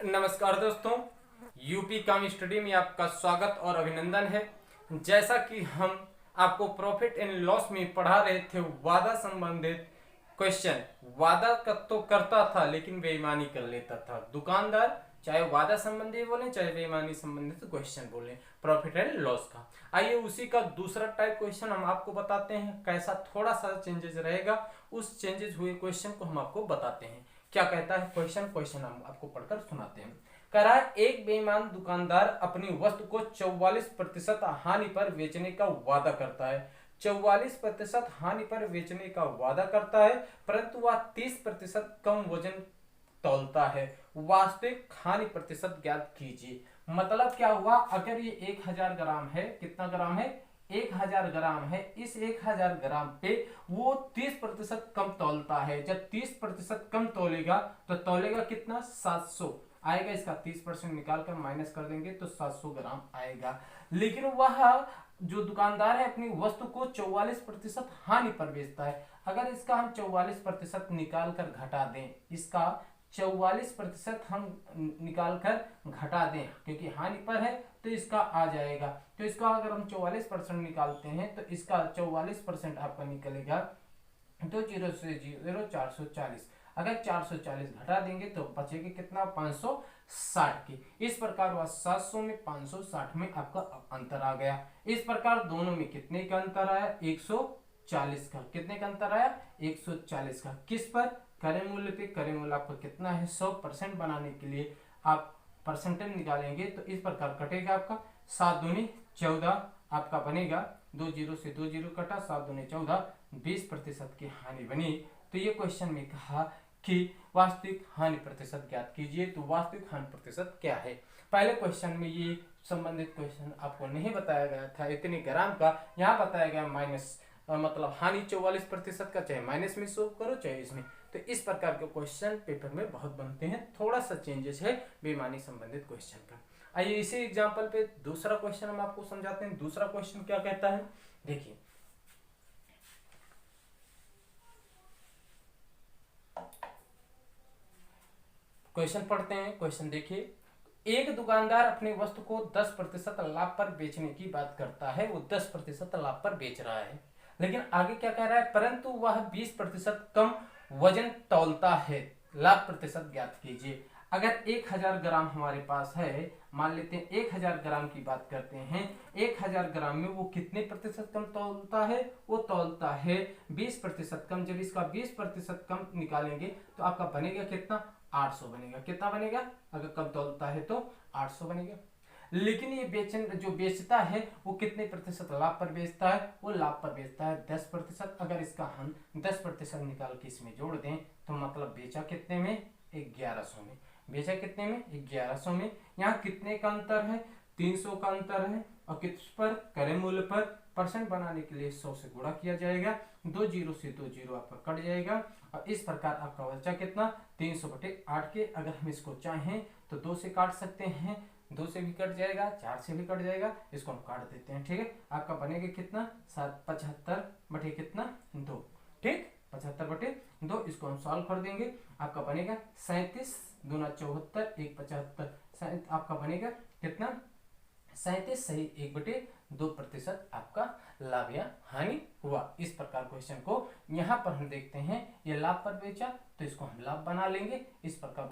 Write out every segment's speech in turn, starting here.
नमस्कार दोस्तों, यूपी काम स्टडी में आपका स्वागत और अभिनंदन है। जैसा कि हम आपको प्रॉफिट एंड लॉस में पढ़ा रहे थे वादा संबंधित क्वेश्चन, वादा तो करता था लेकिन बेईमानी कर लेता था दुकानदार, चाहे वादा संबंधी बोले चाहे बेईमानी संबंधित क्वेश्चन बोले प्रॉफिट एंड लॉस का। आइए उसी का दूसरा टाइप क्वेश्चन हम आपको बताते हैं, कैसा थोड़ा सा चेंजेस रहेगा। उस चेंजेस हुए क्वेश्चन को हम आपको बताते हैं। क्या कहता है क्वेश्चन हम आपको पढ़कर सुनाते हैं। कह रहा है, एक बेईमान दुकानदार अपनी वस्तु को 44% हानि पर बेचने का वादा करता है। 44% हानि पर बेचने का वादा करता है, परंतु वह 30% कम वजन तौलता है। वास्तविक हानि प्रतिशत ज्ञात कीजिए। मतलब क्या हुआ, अगर ये 1000 ग्राम है, कितना ग्राम है, 1000 ग्राम है, इस 1000 ग्राम पे वो 30% कम तौलता है। जब 30% कम तौलेगा तो तौलेगा कितना, 700 आएगा। इसका 30% निकाल कर माइनस कर देंगे तो 700 ग्राम आएगा। लेकिन वह जो दुकानदार है अपनी वस्तु को 44% हानि पर बेचता है। अगर इसका हम 44% निकाल कर घटा दें, इसका 44% हम निकाल कर घटा दें, क्योंकि हानि पर है तो इसका आ जाएगा। तो इसका अगर हम 44% निकालते हैं तो इसका 44% आपका निकलेगा, तो 0 से 0 440। अगर 440 घटा देंगे तो बचेगा कितना, 560 की। इस प्रकार वह 700 में 560 में आपका अंतर आ गया। इस प्रकार दोनों में कितने का अंतर आया, 140 का। कितने का अंतर आया, 140 का। किस पर, क्रय मूल्य पे। क्रय मूल्य आपका कितना है, 100% बनाने के लिए आप परसेंटेज निकालेंगे तो इस प्रकार कटेगा आपका 7 दूनी 14 आपका बनेगा। 2 जीरो से 2 जीरो कटा, 7 दूनी 14, 20% की हानि बनी। तो ये क्वेश्चन में कहा कि वास्तविक हानि प्रतिशत ज्ञात कीजिए। तो वास्तविक हानि प्रतिशत क्या है, पहले क्वेश्चन में ये संबंधित क्वेश्चन आपको नहीं बताया गया था इतने ग्राम का, यहाँ बताया गया माइनस, मतलब हानि 44% का, चाहे माइनस में शो करो चाहे इसमें। तो इस प्रकार के क्वेश्चन पेपर में बहुत बनते हैं। थोड़ा सा चेंजेस है बेईमानी संबंधित क्वेश्चन का। आइए इसी एग्जांपल पे दूसरा क्वेश्चन हम आपको समझाते हैं। दूसरा क्वेश्चन क्या कहता है, देखिए। क्वेश्चन पढ़ते हैं। क्वेश्चन देखिए, एक दुकानदार अपनी वस्तु को 10% लाभ पर बेचने की बात करता है। वो 10% लाभ पर बेच रहा है, लेकिन आगे क्या कह रहा है, परंतु वह 20% कम वजन तौलता है। लाभ प्रतिशत ज्ञात कीजिए। अगर 1000 ग्राम हमारे पास है, मान लेते हैं 1000 ग्राम की बात करते हैं, 1000 ग्राम में वो कितने प्रतिशत कम तौलता है, वो तौलता है 20% कम। जब इसका 20% कम निकालेंगे तो आपका बनेगा कितना, 800 बनेगा। कितना बनेगा, अगर कम तौलता है तो 800 बनेगा। लेकिन ये जो बेचता है वो कितने प्रतिशत लाभ पर बेचता है, वो लाभ पर बेचता है 10%। अगर इसका हम 10% निकाल के इसमें जोड़ दें तो मतलब बेचा कितने में, 1100 में। बेचा कितने में, 1100 में। यहाँ कितने का अंतर है, 300 का अंतर है। और किस पर, क्रय मूल्य पर। परसेंट बनाने के लिए 100 से गुणा किया जाएगा। 2 जीरो से 2 जीरो आपका कट जाएगा। और इस प्रकार आपका बचा कितना, 300/8 के। अगर हम इसको चाहें तो 2 से काट सकते हैं, 2 से भी कट जाएगा, 4 से भी कट जाएगा, इसको हम काट देते हैं। ठीक है, आपका बनेगा कितना, 75 कितना, 2। ठीक, 75/2। इसको हम सॉल्व कर देंगे, आपका बनेगा 37 दूना 74, 1 75, आपका बनेगा कितना, 37 सही 1/2% आपका लाभ या हानि हुआ। इस प्रकार क्वेश्चन को यहाँ पर हम देखते हैं, ये लाभ पर बेचा तो इसको हम लाभ बना लेंगे। इस प्रकार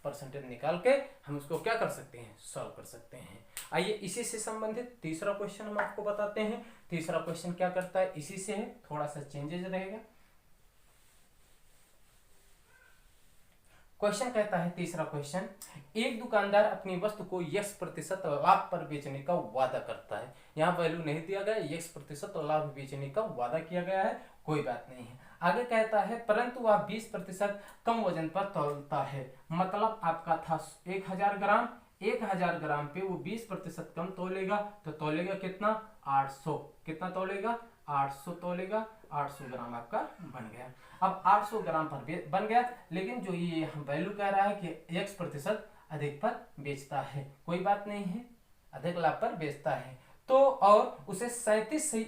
परसेंटेज निकाल के हम उसको क्या कर सकते हैं, सॉल्व कर सकते हैं। आइए इसी से संबंधित तीसरा क्वेश्चन हम आपको बताते हैं। तीसरा क्वेश्चन क्या करता है, इसी से है, थोड़ा सा चेंजेस रहेगा। क्वेश्चन कहता है, तीसरा क्वेश्चन, एक दुकानदार अपनी वस्तु को x% लाभ पर बेचने का वादा करता है। यहाँ वैल्यू नहीं दिया गया, x% लाभ बेचने का वादा किया गया है, कोई बात नहीं है। आगे कहता है, परंतु वह 20% कम वजन पर तौलता है। मतलब आपका था 1000 ग्राम, 1000 ग्राम पे वो 20% कम तौलेगा तो तौलेगा कितना, 800। कितना तौलेगा, 800 तौलेगा। 800 ग्राम आपका बन गया। अब 800 ग्राम पर बन गया, लेकिन जो ये वैल्यू कह रहा है कि x% अधिक पर बेचता है, कोई बात नहीं है, अधिक लाभ पर बेचता है। तो और उसे 37 सही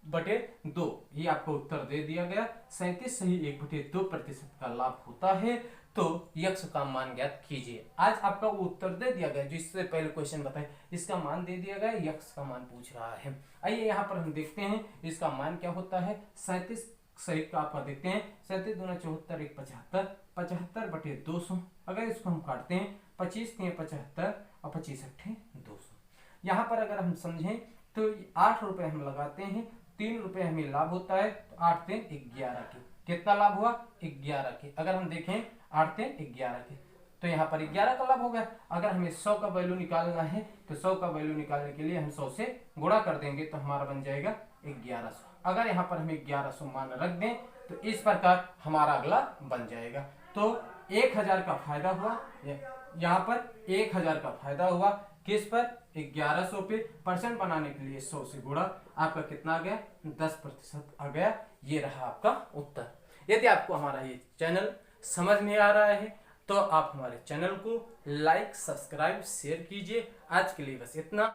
1/2, ये आपको उत्तर दे दिया गया। 37 सही 1/2% का लाभ होता है। तो यक्ष का मान ज्ञात कीजिए। आज आपका वो उत्तर दे दिया गया, जिससे पहले क्वेश्चन बताए इसका मान दे दिया गया, यक्ष का मान पूछ रहा है। आइए यहाँ पर हम देखते हैं इसका मान क्या होता है। 37 सहित का आपका देखते हैं, 37 दूना 74 1 75, 75 बटे 200। अगर इसको हम काटते हैं 25 3 75 और 25 8 200। यहाँ पर अगर हम समझें तो 8 रुपए हम लगाते हैं, 3 रुपए हमें लाभ होता है, तो 8 3 11 के कितना लाभ हुआ 11 के। अगर हम देखें 8 3 11 के, तो यहाँ पर 11 का लाभ हो गया। अगर हमें 100 का वैल्यू निकालना है तो 100 का वैल्यू निकालने के लिए हम 100 से गुणा कर देंगे, तो हमारा बन जाएगा 1100। अगर यहाँ पर हम 1100 मान रख दें तो इस प्रकार हमारा अगला बन जाएगा। तो 1000 का फायदा हुआ, यहाँ पर 1000 का फायदा हुआ किस पर 1100 पे। परसेंट बनाने के लिए 100 से गुणा, आपका कितना आ गया 10% आ गया। ये रहा आपका उत्तर। यदि आपको हमारा ये चैनल समझ में आ रहा है तो आप हमारे चैनल को लाइक सब्सक्राइब शेयर कीजिए। आज के लिए बस इतना।